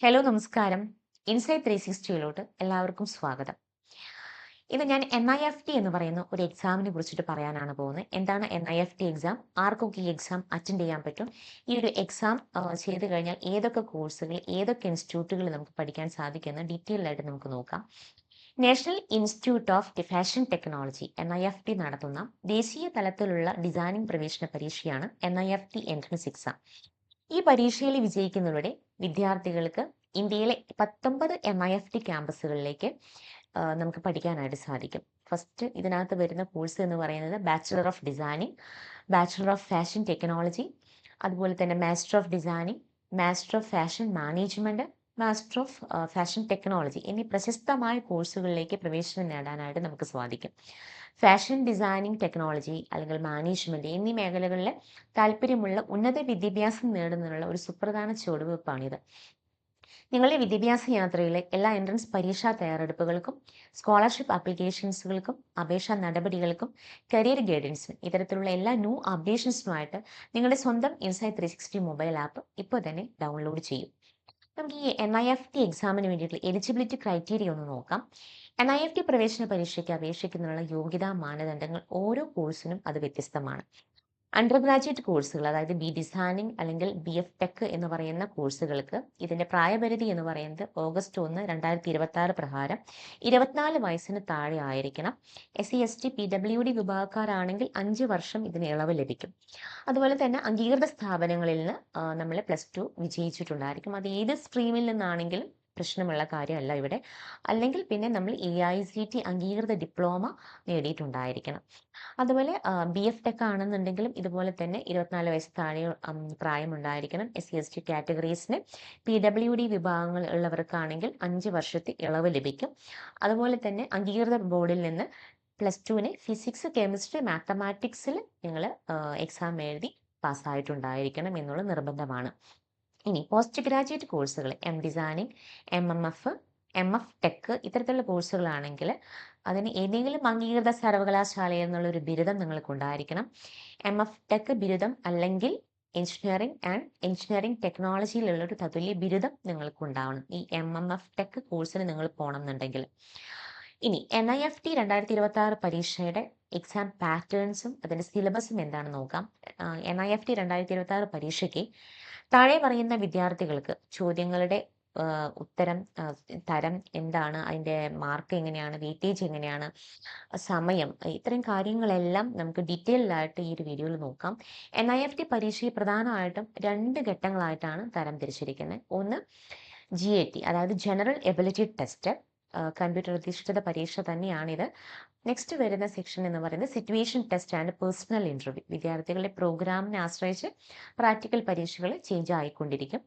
Hello നമസ്കാരം. Insight 360 എല്ലാവർക്കും സ്വാഗതം. ഇന്ന് ഞാൻ NIFT എന്ന് പറയുന്ന ഒരു എക്സാമിനെ കുറിച്ചിട്ട് പറയാനാണ് പോകുന്നത്. എന്താണ് NIFT എക്സാം? ആർക്കൊക്കെ ഈ എക്സാം അറ്റൻഡ് ചെയ്യാൻ പറ്റും? ഈ ഒരു എക്സാം ചെയ്ത് കഴിഞ്ഞാൽ ഏതൊക്കെ കോഴ്സുകൾ, ഏതൊക്കെ ഇൻസ്റ്റിറ്റ്യൂട്ടുകളിൽ നമുക്ക് പഠിക്കാൻ സാധിക്കുമെന്ന് ഡീറ്റെയിൽഡ് ആയിട്ട് നമുക്ക് നോക്കാം. National institute of fashion technology NIFT നടത്തുന്ന ദേശീയ തലത്തിലുള്ള ഡിസൈനിംഗ് പ്രവേശന പരീക്ഷയാണ് NIFT എൻട്രൻസ് എക്സാം. ഈ പരീക്ഷയിൽ വിജയിക്കുന്നവരുടെ വിദ്യാർത്ഥികൾക്ക് ഇന്ത്യയിലെ 19 NIFT ക്യാമ്പസുകളിലേക്ക് നമുക്ക് പഠിക്കാനായിട്ട് സാധിക്കും. ഫസ്റ്റ് ഇതിനകത്ത് വരുന്ന കോഴ്സ് എന്ന് പറയുന്നത് bachelor of designing, bachelor of fashion technology, അതുപോലെ തന്നെ master of designing, master of fashion management, master of fashion technology എന്നീ പ്രശസ്തമായ കോഴ്സുകളിലേക്ക് പ്രവേശനം നേടാനായിട്ട് നമുക്ക് സാധിക്കും. ഫാഷൻ ഡിസൈനിങ് ടെക്നോളജി അല്ലെങ്കിൽ മാനേജ്മെന്റ് എന്നീ മേഖലകളിൽ താല്പര്യമുള്ള ഉന്നത വിദ്യാഭ്യാസം നേടുന്നതിനുള്ള ഒരു സുപ്രധാന ചുവടുവയ്പ്പാണിത്. നിങ്ങളുടെ വിദ്യാഭ്യാസ യാത്രയിലെ എല്ലാ എൻട്രൻസ് പരീക്ഷാ തയ്യാറെടുപ്പുകൾക്കും സ്കോളർഷിപ്പ് ആപ്ലിക്കേഷൻസുകൾക്കും അപേക്ഷാ നടപടികൾക്കും കരിയർ ഗൈഡൻസിനും ഇത്തരത്തിലുള്ള എല്ലാ ന്യൂ അപ്ഡേഷൻസുമായിട്ട് നിങ്ങളുടെ സ്വന്തം ഇൻസൈറ്റ് 360 മൊബൈൽ ആപ്പ് ഇപ്പോൾ തന്നെ ഡൗൺലോഡ് ചെയ്യും. നമുക്ക് ഈ NIFT എക്സാമിന് വേണ്ടിയിട്ടുള്ള എലിജിബിലിറ്റി ക്രൈറ്റീരിയ ഒന്ന് നോക്കാം. NIFT പ്രവേശന പരീക്ഷയ്ക്ക് അപേക്ഷിക്കുന്നതിനുള്ള യോഗ്യതാ മാനദണ്ഡങ്ങൾ ഓരോ കോഴ്സിനും അത് വ്യത്യസ്തമാണ്. അണ്ടർ ഗ്രാജുവേറ്റ് കോഴ്സുകൾ, അതായത് ഡിസൈനിങ് അല്ലെങ്കിൽ BF ടെക് എന്ന് പറയുന്ന കോഴ്സുകൾക്ക് ഇതിന്റെ പ്രായപരിധി എന്ന് പറയുന്നത് ഓഗസ്റ്റ് 1, 2026 പ്രകാരം 24 വയസ്സിന് താഴെ ആയിരിക്കണം. SC/ST PWD വിഭാഗക്കാരാണെങ്കിൽ 5 വർഷം ഇതിന് ഇളവ് ലഭിക്കും. അതുപോലെ തന്നെ അംഗീകൃത സ്ഥാപനങ്ങളിൽ നിന്ന് നമ്മൾ +2 വിജയിച്ചിട്ടുണ്ടായിരിക്കും. അത് ഏത് സ്ട്രീമിൽ നിന്നാണെങ്കിലും പ്രശ്നമുള്ള കാര്യമല്ല ഇവിടെ. അല്ലെങ്കിൽ പിന്നെ നമ്മൾ AICTE അംഗീകൃത ഡിപ്ലോമ നേടിയിട്ടുണ്ടായിരിക്കണം. അതുപോലെ BF ടെക് ആണെന്നുണ്ടെങ്കിലും ഇതുപോലെ തന്നെ 24 വയസ്സ് താഴെ പ്രായമുണ്ടായിരിക്കണം. SC/ST കാറ്റഗറീസിന് PWD വിഭാഗങ്ങൾ ഉള്ളവർക്കാണെങ്കിൽ 5 വർഷത്തെ ഇളവ് ലഭിക്കും. അതുപോലെ തന്നെ അംഗീകൃത ബോർഡിൽ നിന്ന് +2ന് ഫിസിക്സ്, കെമിസ്ട്രി, മാത്തമാറ്റിക്സിൽ നിങ്ങൾ എക്സാം എഴുതി പാസ്സായിട്ടുണ്ടായിരിക്കണം എന്നുള്ള നിർബന്ധമാണ്. ഇനി പോസ്റ്റ് ഗ്രാജുവേറ്റ് കോഴ്സുകൾ ഡിസൈനിങ്, MMF, MF ടെക് ഇത്തരത്തിലുള്ള കോഴ്സുകളാണെങ്കിൽ അതിന് ഏതെങ്കിലും അംഗീകൃത സർവകലാശാലയിൽ നിന്നുള്ള ഒരു ബിരുദം നിങ്ങൾക്ക് ഉണ്ടായിരിക്കണം. MF ടെക് ബിരുദം അല്ലെങ്കിൽ എഞ്ചിനീയറിംഗ് ടെക്നോളജിയിലുള്ള ഒരു തതുല്യ ബിരുദം നിങ്ങൾക്ക് ഉണ്ടാവണം ഈ MMF ടെക് കോഴ്സിന് നിങ്ങൾ പോകണം എന്നുണ്ടെങ്കിൽ. ഇനി NIFT 2026 പരീക്ഷയുടെ എക്സാം പാറ്റേൺസും അതിന്റെ സിലബസും എന്താണെന്ന് നോക്കാം. NIFT 2026 പരീക്ഷയ്ക്ക് താഴെ പറയുന്ന വിദ്യാർത്ഥികൾക്ക് ചോദ്യങ്ങളുടെ ഉത്തരം തരം എന്താണ്, അതിൻ്റെ മാർക്ക് എങ്ങനെയാണ്, വെയിറ്റേജ് എങ്ങനെയാണ്, സമയം, ഇത്തരം കാര്യങ്ങളെല്ലാം നമുക്ക് ഡീറ്റെയിൽഡ് ആയിട്ട് ഈ ഒരു വീഡിയോയിൽ നോക്കാം. NIFT പരീക്ഷയെ പ്രധാനമായിട്ടും 2 ഘട്ടങ്ങളായിട്ടാണ് തരം തിരിച്ചിരിക്കുന്നത്. ഒന്ന് GAT, അതായത് ജനറൽ എബിലിറ്റി ടെസ്റ്റ്, കമ്പ്യൂട്ടർ അധിഷ്ഠിത പരീക്ഷ തന്നെയാണിത്. നെക്സ്റ്റ് വരുന്ന സെക്ഷൻ എന്ന് പറയുന്നത് situation test and personal interview. വിദ്യാർത്ഥികളുടെ പ്രോഗ്രാമിനെ ആശ്രയിച്ച് പ്രാക്ടിക്കൽ പരീക്ഷകൾ ചേഞ്ച് ആയിക്കൊണ്ടിരിക്കും.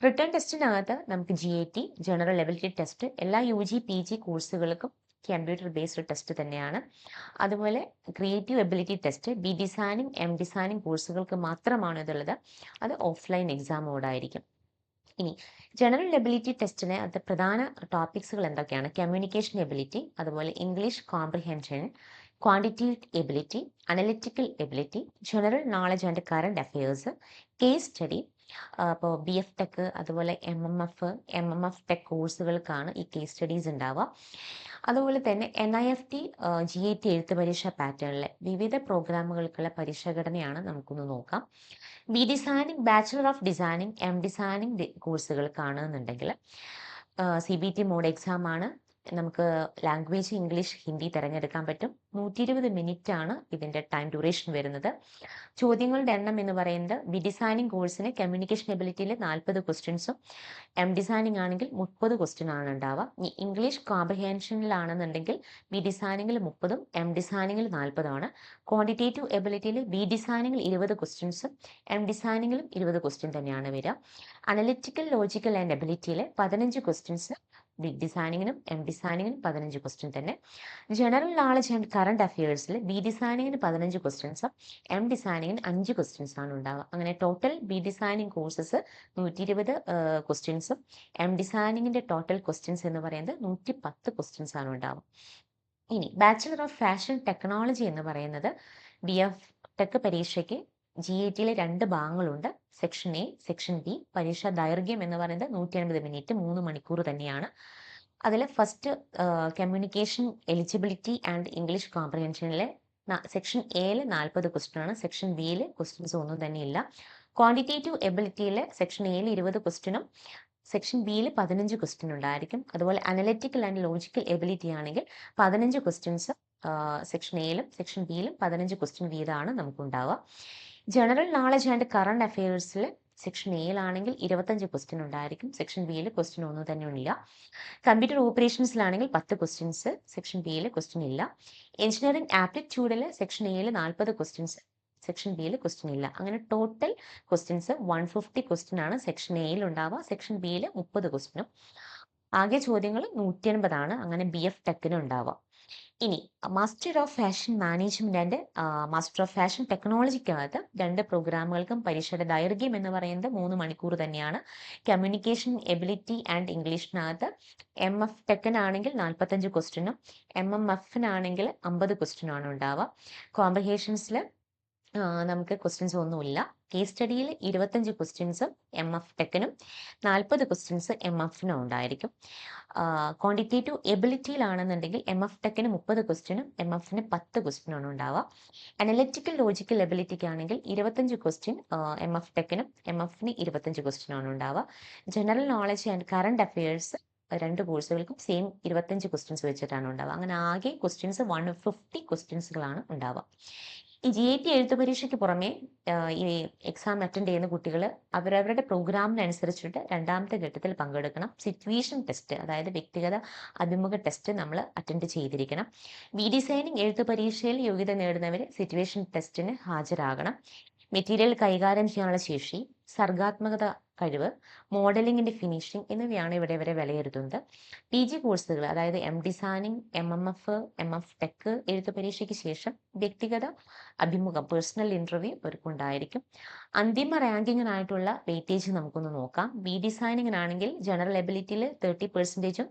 റിട്ടേൺ ടെസ്റ്റിനകത്ത് നമുക്ക് GAT, ജനറൽ എബിലിറ്റി ടെസ്റ്റ്, എല്ലാ UG PG കോഴ്സുകൾക്കും കമ്പ്യൂട്ടർ ബേസ്ഡ് ടെസ്റ്റ് തന്നെയാണ്. അതുപോലെ creative ability test designing, designing കോഴ്സുകൾക്ക് മാത്രമാണ് ഇതുള്ളത്. അത് ഓഫ്ലൈൻ എക്സാമോടായിരിക്കും. ഇനി ജനറൽ എബിലിറ്റി ടെസ്റ്റിന് അത് പ്രധാന ടോപ്പിക്സുകൾ എന്തൊക്കെയാണ്? കമ്മ്യൂണിക്കേഷൻ എബിലിറ്റി, അതുപോലെ English comprehension, quantitative ability, analytical ability, general knowledge and current affairs, case study. അപ്പോൾ BF ടെക് അതുപോലെ MMF ടെക് കോഴ്സുകൾക്കാണ് ഈ കേസ് സ്റ്റഡീസ് ഉണ്ടാവുക. അതുപോലെ തന്നെ NIFT GAT എഴുത്ത് പരീക്ഷ പാറ്റേണിലെ വിവിധ പ്രോഗ്രാമുകൾക്കുള്ള പരീക്ഷാഘടനയാണ് നമുക്കൊന്ന് നോക്കാം. Designing, bachelor of designing, designing കോഴ്സുകൾക്കാണെന്നുണ്ടെങ്കിൽ CBT മോഡ് എക്സാം ആണ്. നമുക്ക് ലാംഗ്വേജ് ഇംഗ്ലീഷ്, ഹിന്ദി തിരഞ്ഞെടുക്കാൻ പറ്റും. 120 മിനിറ്റ് ആണ് ഇതിൻ്റെ ടൈം ഡ്യൂറേഷൻ വരുന്നത്. ചോദ്യങ്ങളുടെ എണ്ണം എന്ന് പറയുന്നത് ഡിസൈനിങ് കോഴ്സിന് കമ്മ്യൂണിക്കേഷൻ എബിലിറ്റിയിൽ 40 ക്വസ്റ്റ്യൻസും, ഡിസൈനിങ് ആണെങ്കിൽ 30 ക്വസ്റ്റ്യൻ ആണ് ഉണ്ടാവുക. ഈ ഇംഗ്ലീഷ് കോംപ്രിഹെൻഷനിലാണെന്നുണ്ടെങ്കിൽ ഡിസൈനിങ്ങിൽ 30ഉം ഡിസൈനിങ്ങിൽ 40ആണ്. ക്വാണ്ടിറ്റേറ്റീവ് എബിലിറ്റിയിൽ ഡിസൈനിങ്ങിൽ 20 ക്വസ്റ്റ്യൻസും, ഡിസൈനിങ്ങിലും 20 ക്വസ്റ്റ്യൻ തന്നെയാണ് വരിക. അനലിറ്റിക്കൽ, ലോജിക്കൽ ആൻഡ് എബിലിറ്റിയിൽ 15 ക്വസ്റ്റ്യൻസ്, ഡിസൈനിങ്ങിനും ഡിസൈനിങ്ങിനും 15 ക്വസ്റ്റ്യൻ തന്നെ. ജനറൽ നോളജ് ആൻഡ് കറണ്ട് അഫയേഴ്സിൽ ഡിസൈനിങ്ങിന് 15 ക്വസ്റ്റ്യൻസും, ഡിസൈനിങ്ങിന് 5 ക്വസ്റ്റ്യൻസ് ആണ് ഉണ്ടാവുക. അങ്ങനെ ടോട്ടൽ ഡിസൈനിങ് കോഴ്സസ് 120 ക്വസ്റ്റ്യൻസും, ഡിസൈനിങ്ങിന്റെ ടോട്ടൽ ക്വസ്റ്റ്യൻസ് എന്ന് പറയുന്നത് 110 ക്വസ്റ്റ്യൻസ് ആണ് ഉണ്ടാവുക. ഇനി ബാച്ചുലർ ഓഫ് ഫാഷൻ ടെക്നോളജി എന്ന് പറയുന്നത് BF ടെക് പരീക്ഷയ്ക്ക് GATയിലെ 2 ഭാഗങ്ങളുണ്ട്. Section A, section B. പരീക്ഷാ ദൈർഘ്യം എന്ന് പറയുന്നത് 150 മിനിറ്റ്, 3 മണിക്കൂർ തന്നെയാണ്. അതിൽ first communication eligibility and English കോംപ്രിഹെൻഷനിലെ സെക്ഷൻ എയിൽ 40 ക്വസ്റ്റ്യൻ ആണ്. സെക്ഷൻ ബിയിൽ ക്വസ്റ്റ്യൻസ് ഒന്നും തന്നെ ഇല്ല. ക്വാണ്ടിറ്റേറ്റീവ് എബിലിറ്റിയിലെ സെക്ഷൻ എയിൽ 20 ക്വസ്റ്റ്യനും സെക്ഷൻ ബിയിൽ 15 ക്വസ്റ്റ്യൻ ഉണ്ടായിരിക്കും. അതുപോലെ അനലിറ്റിക്കൽ ആൻഡ് ലോജിക്കൽ എബിലിറ്റി ആണെങ്കിൽ 15 ക്വസ്റ്റ്യൻസ് സെക്ഷൻ എയിലും സെക്ഷൻ ബിയിലും 15 ക്വസ്റ്റ്യൻ വീതമാണ് നമുക്കുണ്ടാവുക. ജനറൽ നോളജ് ആൻഡ് കറണ്ട് അഫയേഴ്സിൽ സെക്ഷൻ എയിലാണെങ്കിൽ 25 ക്വസ്റ്റ്യൻ ഉണ്ടായിരിക്കും. സെക്ഷൻ ബിയിൽ ക്വസ്റ്റ്യൻ ഒന്നും തന്നെ ഇല്ല. കമ്പ്യൂട്ടർ ഓപ്പറേഷൻസിലാണെങ്കിൽ 10 ക്വസ്റ്റ്യൻസ്, സെക്ഷൻ ബിയിൽ ക്വസ്റ്റ്യൻ ഇല്ല. എഞ്ചിനീയറിംഗ് ആപ്റ്റിറ്റ്യൂഡിൽ സെക്ഷൻ എയിൽ 40 ക്വസ്റ്റ്യൻസ്, സെക്ഷൻ ബിയിൽ ക്വസ്റ്റ്യൻ ഇല്ല. അങ്ങനെ ടോട്ടൽ ക്വസ്റ്റ്യൻസ് 150 ക്വസ്റ്റ്യൻ ആണ് സെക്ഷൻ എയിൽ ഉണ്ടാവുക. സെക്ഷൻ ബിയിൽ 30 ക്വസ്റ്റ്യനും. ആകെ ചോദ്യങ്ങൾ 180 ആണ്. അങ്ങനെ BF ടെക്കിന് ഉണ്ടാവുക. ഇനി master of fashion management and master of fashion ടെക്നോളജിക്കകത്ത് 2 പ്രോഗ്രാമുകൾക്കും പരീക്ഷയുടെ ദൈർഘ്യം എന്ന് പറയുന്നത് 3 മണിക്കൂർ തന്നെയാണ്. കമ്മ്യൂണിക്കേഷൻ എബിലിറ്റി ആൻഡ് ഇംഗ്ലീഷിനകത്ത് MF ടെക്കിനാണെങ്കിൽ 45 ക്വസ്റ്റ്യനും MMFനാണെങ്കിൽ 50 ക്വസ്റ്റ്യനുമാണ് ഉണ്ടാവുക. കോംപ്രിഹെൻഷൻസിൽ നമുക്ക് ക്വസ്റ്റ്യൻസ് ഒന്നുമില്ല. കേസ് സ്റ്റഡിയിൽ 25 ക്വസ്റ്റ്യൻസും MF ടെക്കിനും 40 ക്വസ്റ്റ്യൻസ് MFനും ഉണ്ടായിരിക്കും. ക്വാണ്ടിറ്റേറ്റീവ് എബിലിറ്റിയിലാണെന്നുണ്ടെങ്കിൽ MF ടെക്കിന് 30 ക്വസ്റ്റ്യനും MFന് 10 ക്വസ്റ്റ്യനാണ് ഉണ്ടാവുക. അനലിറ്റിക്കൽ ലോജിക്കൽ എബിലിറ്റിക്കാണെങ്കിൽ 25 ക്വസ്റ്റ്യൻ MF ടെക്കിനും MFന് 25 ക്വസ്റ്റ്യനാണ് ഉണ്ടാവുക. General knowledge and current affairs 2 കോഴ്സുകൾക്കും സെയിം 25 ക്വസ്റ്റ്യൻസ് വെച്ചിട്ടാണ് ഉണ്ടാവുക. അങ്ങനെ ആകെ ക്വസ്റ്റ്യൻസ് 150 ക്വസ്റ്റ്യൻസുകളാണ് ഉണ്ടാവുക. ഈ GAT എഴുത്ത് പരീക്ഷയ്ക്ക് പുറമെ ഈ എക്സാം അറ്റൻഡ് ചെയ്യുന്ന കുട്ടികൾ അവരവരുടെ പ്രോഗ്രാമിനനുസരിച്ചിട്ട് 2ാമത്തെ ഘട്ടത്തിൽ പങ്കെടുക്കണം. സിറ്റുവേഷൻ ടെസ്റ്റ്, അതായത് വ്യക്തിഗത അഭിമുഖ ടെസ്റ്റ് നമ്മൾ അറ്റൻഡ് ചെയ്തിരിക്കണം. ഡിസൈനിങ് എഴുത്ത് പരീക്ഷയിൽ യോഗ്യത നേടുന്നവർ സിറ്റുവേഷൻ ടെസ്റ്റിന് ഹാജരാകണം. മെറ്റീരിയൽ കൈകാര്യം ചെയ്യാനുള്ള ശേഷി, സർഗാത്മകത കഴിവ്, മോഡലിംഗിന്റെ ഫിനിഷിംഗ് എന്നിവയാണ് ഇവിടെ വരെ വിലയിരുത്തുന്നത്. PG കോഴ്സുകൾ, അതായത് ഡിസൈനിങ്, MMF, MF ടെക് എഴുത്ത് പരീക്ഷയ്ക്ക് ശേഷം വ്യക്തിഗത അഭിമുഖം, പേഴ്സണൽ ഇന്റർവ്യൂ അവർക്കുണ്ടായിരിക്കും. അന്തിമ റാങ്കിങ്ങിനായിട്ടുള്ള വെയിറ്റേജ് നമുക്കൊന്ന് നോക്കാം. ഡിസൈനിങ്ങിനാണെങ്കിൽ ജനറൽ എബിലിറ്റിയിൽ 30%,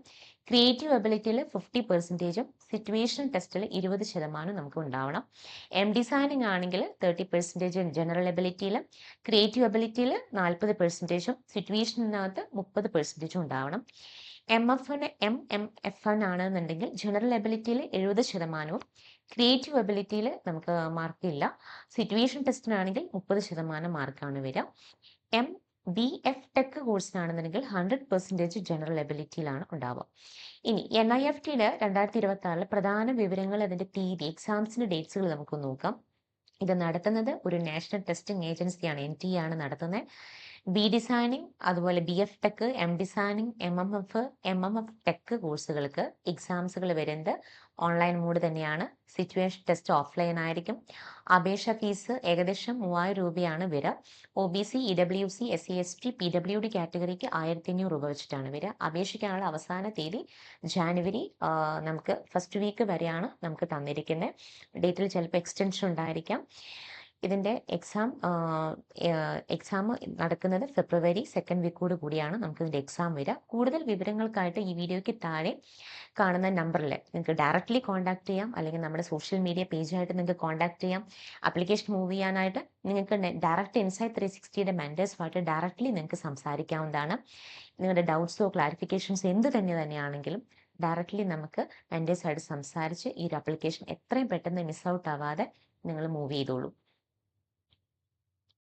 ക്രിയേറ്റീവ് എബിലിറ്റിയിൽ 50%, സിറ്റുവേഷൻ ടെസ്റ്റിൽ 20% നമുക്ക് ഉണ്ടാവണം. ഡിസൈനിങ് ആണെങ്കിൽ 30% ജനറൽ എബിലിറ്റിയിൽ, ക്രിയേറ്റീവ് എബിലിറ്റിയിൽ 40%, സിറ്റുവേഷനകത്ത് 30% ഉണ്ടാവണം. MMF ആണെന്നുണ്ടെങ്കിൽ ജനറൽ എബിലിറ്റിയിൽ 70%, ക്രിയേറ്റീവ് എബിലിറ്റിയിൽ നമുക്ക് മാർക്കില്ല. സിറ്റുവേഷൻ ടെസ്റ്റിനാണെങ്കിൽ 30% മാർക്കാണ് വരിക. BF ടെക് കോഴ്സിനാണെന്നുണ്ടെങ്കിൽ 100% ജനറൽ എബിലിറ്റിയിലാണ് ഉണ്ടാവുക. ഇനി NIFTയുടെ 2026 പ്രധാന വിവരങ്ങൾ, അതിന്റെ തീയതി, എക്സാംസിന്റെ ഡേറ്റ്സുകൾ നമുക്ക് നോക്കാം. ഇത് നടത്തുന്നത് ഒരു നാഷണൽ ടെസ്റ്റിംഗ് ഏജൻസിയാണ്, NTA ആണ് നടത്തുന്നത്. ഡിസൈനിങ്, അതുപോലെ BF tech, designing, MMF tech കോഴ്സുകൾക്ക് എക്സാംസുകൾ വരുന്നത് ഓൺലൈൻ മോഡ് തന്നെയാണ്. സിറ്റുവേഷൻ ടെസ്റ്റ് ഓഫ്ലൈൻ ആയിരിക്കും. അപേക്ഷ ഫീസ് ഏകദേശം 3000 രൂപയാണ് വരിക. OBC, EWC, SC, ST, PWD കാറ്റഗറിക്ക് 1500 രൂപ വെച്ചിട്ടാണ് വരിക. അപേക്ഷിക്കാനുള്ള അവസാന തീയതി ജാനുവരി നമുക്ക് ഫസ്റ്റ് വീക്ക് വരെയാണ് നമുക്ക് തന്നിരിക്കുന്നത്. ഡേറ്റിൽ ചിലപ്പോൾ എക്സ്റ്റൻഷൻ ഉണ്ടായിരിക്കാം. ഇതിൻ്റെ എക്സാം നടക്കുന്നത് ഫെബ്രുവരി 2nd വീക്കോട് കൂടിയാണ് നമുക്ക് ഇതിൻ്റെ എക്സാം വരിക. കൂടുതൽ വിവരങ്ങൾക്കായിട്ട് ഈ വീഡിയോയ്ക്ക് താഴെ കാണുന്ന നമ്പറിൽ നിങ്ങൾക്ക് ഡയറക്റ്റ്ലി കോൺടാക്ട് ചെയ്യാം, അല്ലെങ്കിൽ നമ്മുടെ സോഷ്യൽ മീഡിയ പേജായിട്ട് നിങ്ങൾക്ക് കോൺടാക്ട് ചെയ്യാം. ആപ്ലിക്കേഷൻ മൂവ് ചെയ്യാനായിട്ട് നിങ്ങൾക്ക് ഡയറക്റ്റ് ഇൻസൈറ്റ് 360യുടെ മെൻറ്റേഴ്സുമായിട്ട് ഡയറക്റ്റ്ലി നിങ്ങൾക്ക് സംസാരിക്കാവുന്നതാണ്. നിങ്ങളുടെ ഡൗട്ട്സോ ക്ലാരിഫിക്കേഷൻസോ എന്ത് തന്നെയാണെങ്കിലും ഡയറക്റ്റ്ലി നമുക്ക് മെൻറ്റേഴ്സായിട്ട് സംസാരിച്ച് ഈ ഒരു ആപ്ലിക്കേഷൻ എത്രയും പെട്ടെന്ന് മിസ് ഔട്ട് ആവാതെ നിങ്ങൾ മൂവ് ചെയ്തോളൂ.